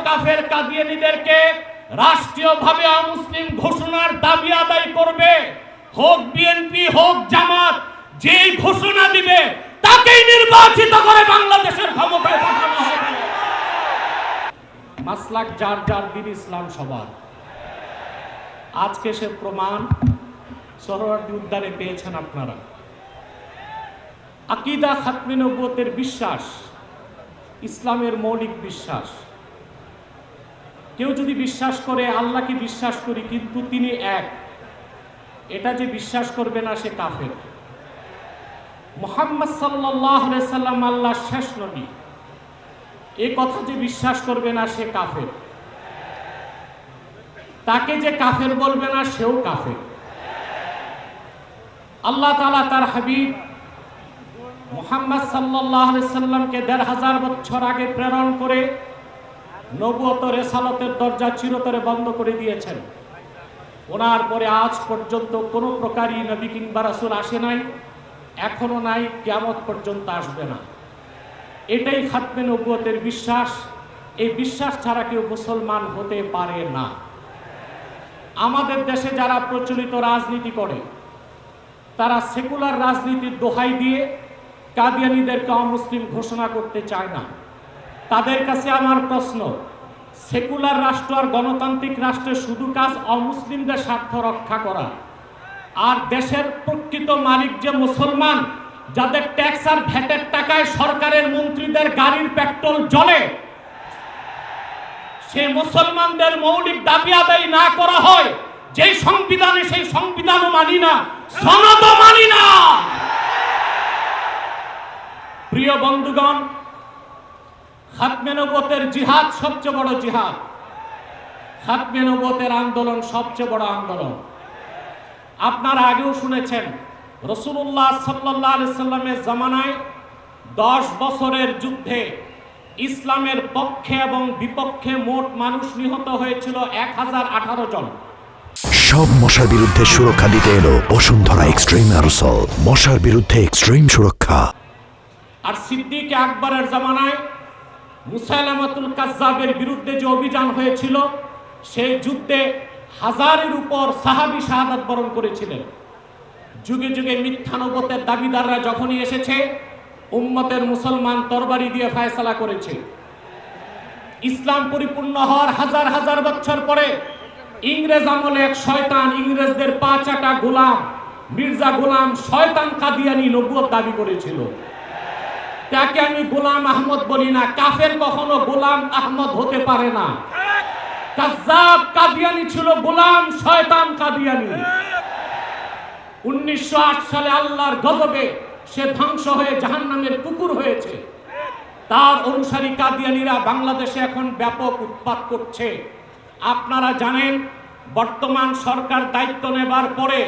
কাফের কাদিয়ানীদেরকে রাষ্ট্রীয়ভাবে অমুসলিম ঘোষণার দাবি আদায় করবে, হোক বিএনপি হোক জামাত, যেই ঘোষণা দিবে তাকেই নির্বাচিত করে বাংলাদেশের ক্ষমতায় পাঠানো হবে। মাসলাক যার যার, দিন ইসলাম সবার। আজকে সে প্রমাণ সোহরাওয়ার্দী উদ্যানে পেয়েছেন আপনারা। আকীদা খাতমে নবুয়তের বিশ্বাস ইসলামের মৌলিক বিশ্বাস। কেউ যদি বিশ্বাস করে আল্লাহকে বিশ্বাস করি কিন্তু তিনি এক, এটা যে বিশ্বাস করবে না সে কাফের। মুহাম্মদ সাল্লাল্লাহু আলাইহি সাল্লাম আল্লাহর শেষ নবী, এই কথা যে বিশ্বাস করবে না সে কাফের। তাকে যে কাফের বলবে না সেও কাফের। আল্লাহ তাআলা তার হাবিব মুহাম্মদ সাল্লাল্লাহু আলাইহি সাল্লামকে ১৫০০ বছর আগে প্রেরণ করে নবুয়ত রিসালাতের দরজা চিরতরে বন্ধ করে দিয়েছেন। ওনার পরে আজ পর্যন্ত কোনো প্রকারই নবী কিংবা রাসূল আসে নাই, এখনো নাই, কিয়ামত পর্যন্ত আসবে না। এটাই খাতমে নবুয়তের বিশ্বাস। এই বিশ্বাস ছাড়া কেউ মুসলমান হতে পারে না। আমাদের দেশে যারা প্রচলিত রাজনীতি করে তারা সেকুলার রাজনীতির দোহাই দিয়ে কাদিয়ানীদেরকে অমুসলিম ঘোষণা করতে চায় না। তাদের কাছে আমার প্রশ্ন, সেকুলার রাষ্ট্র আর গণতান্ত্রিক রাষ্ট্রের শুধু কাজ অমুসলিমদের স্বার্থ রক্ষা করা, আর দেশের প্রকৃত মালিক যে মুসলমান, যাদের ট্যাক্স আর ভ্যাটের টাকায় সরকারের মন্ত্রীদের গাড়ির পেট্রোল জ্বলে, সেই মুসলমানদের মৌলিক দাবি আদায় না করা হয় যেই সংবিধানে, সেই সংবিধানও মানি না, সনদও মানি না। প্রিয় বন্ধুগণ, খাতমে নবুয়তের জিহাদ সবচেয়ে বড় জিহাদ। খাতমে নবুয়তের আন্দোলন সবচেয়ে বড় আন্দোলন। আপনারা আগেও শুনেছেন রাসূলুল্লাহ সাল্লাল্লাহু আলাইহি সাল্লামের জামানায় 10 বছরের যুদ্ধে ইসলামের পক্ষে এবং বিপক্ষে মোট মানুষ নিহত হয়েছিল 1018 জন। সব মশার বিরুদ্ধে সুরক্ষা দিতে এলো বসুন্ধরা এক্সট্রিম অ্যারোসল, মশার বিরুদ্ধে এক্সট্রিম সুরক্ষা। আর সিদ্দিক আকবরের জামানায় মুসাইলামাতুল কাজ্জাবের বিরুদ্ধে যে অভিযান হয়েছিল, সেই যুদ্ধে 1000-এর উপর সাহাবী শাহাদাত বরণ করেছিলেন। যুগে যুগে মিথ্যা নবুয়তের দাবিদাররা যখনই এসেছে, উম্মতের মুসলমান তরবারি দিয়ে ফয়সালা করেছে। ইসলাম পরিপূর্ণ হওয়ার হাজার হাজার বছর পরে ইংরেজ আমলে এক শয়তান, ইংরেজদের পা চাটা গোলাম মির্জা গোলাম শয়তান কাদিয়ানী নবুয়ত দাবি করেছিল। তাকে আমি গোলাম আহমদ বলি না, কাফের কখনো গোলাম আহমদ হতে পারে না। কাজ্জাব কাদিয়ানী ছিল গোলাম শয়তান কাদিয়ানী। 1908 সালে আল্লাহর গজবে সে ধ্বংস হয়ে জাহান্নামের কুকুর হয়েছে। তার অনুসারী কাদিয়ানীরা বাংলাদেশে এখন ব্যাপক উৎপাত করছে। আপনারা জানেন, বর্তমান সরকার দায়িত্ব নেবার পরে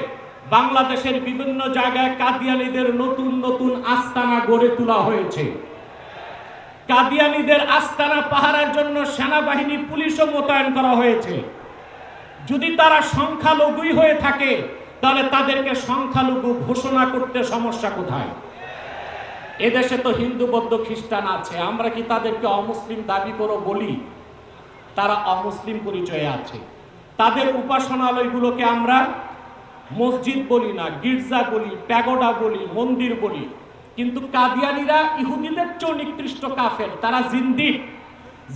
বাংলাদেশের বিভিন্ন জায়গায় কাদিয়ানীদের নতুন নতুন আস্তানা গড়ে তোলা হয়েছে। কাদিয়ানীদের আস্তানা পাহারার জন্য সেনাবাহিনী, পুলিশও মোতায়েন করা হয়েছে। যদি তারা সংখ্যালঘুই হয়ে থাকে তাহলে তাদেরকে সংখ্যালঘু ঘোষণা করতে সমস্যা কোথায়? এদেশে তো হিন্দু, বৌদ্ধ, খ্রিস্টান আছে, আমরা কি তাদেরকে অমুসলিম দাবি করে বলি? তারা অমুসলিম পরিচয়ে আছে। তাদের উপাসনালয়গুলোকে আমরা মসজিদ বলি না, গির্জা বলি, প্যাগোডা বলি, মন্দির বলি। কিন্তু কাদিয়ানীরা ইহুদিদের চেয়ে নিকৃষ্ট কাফের, তারা জিন্দিক।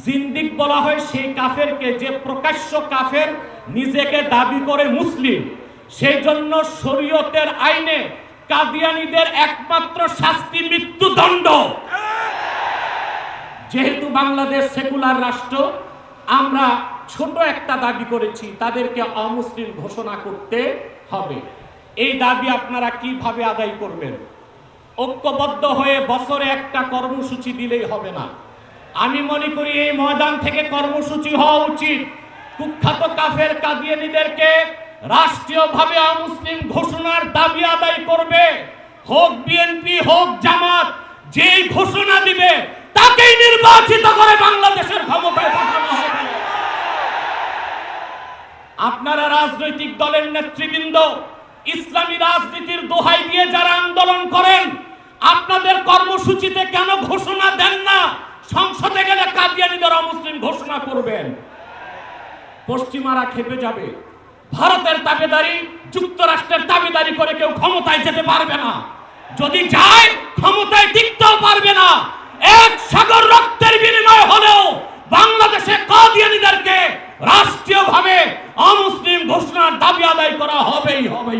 জিন্দিক বলা হয় সেই কাফেরকে যে প্রকাশ্য কাফের নিজেকে দাবি করে মুসলিম। সেই জন্য শরীয়তের আইনে কাদিয়ানীদের একমাত্র শাস্তি মৃত্যুদণ্ড। যেহেতু বাংলাদেশ সেকুলার রাষ্ট্র, আমরা ছোট একটা দাবি করেছি, তাদেরকে অমুসলিম ঘোষণা করতে হবে। এই দাবি আপনারা কিভাবে আদায় করবেন? ঐক্যবদ্ধ হয়ে বছরে একটা কর্মসূচি দিলেই হবে না। আমি মনে করি এই ময়দান থেকে কর্মসূচি হওয়া উচিত। কুখ্যাত কাফের কাদিয়ানীদেরকে রাষ্ট্রীয়ভাবে অমুসলিম ঘোষণার দাবি আদায় করবে, হোক বিএনপি হোক জামাত, যেই ঘোষণা দিবে তাকেই নির্বাচিত করে বাংলাদেশের ক্ষমতায় পাঠানো হবে। আপনারা রাজনৈতিক দলের নেতৃবৃন্দ ইসলামী রাজনীতির দোহাই দিয়ে যারা আন্দোলন করেন, আপনাদের কর্মসূচিতে কেন ঘোষণা দেন না সংসদে গেলে কাদিয়ানীদের অমুসলিম ঘোষণা করবে? করবেন, পশ্চিমারা খেপে যাবে। ভারতের দাবিদারি, যুক্তরাষ্ট্রের দাবিদারি করে কেউ ক্ষমতায় যেতে পারবে না। যদি যায় ক্ষমতায় টিকতেও পারবে না। এক সাগর রক্তের বিনিময় হলেও বাংলাদেশে কাদিয়ানীদেরকে রাষ্ট্রীয়ভাবে অমুসলিম ঘোষণার দাবি আদায় করা হবেই হবে।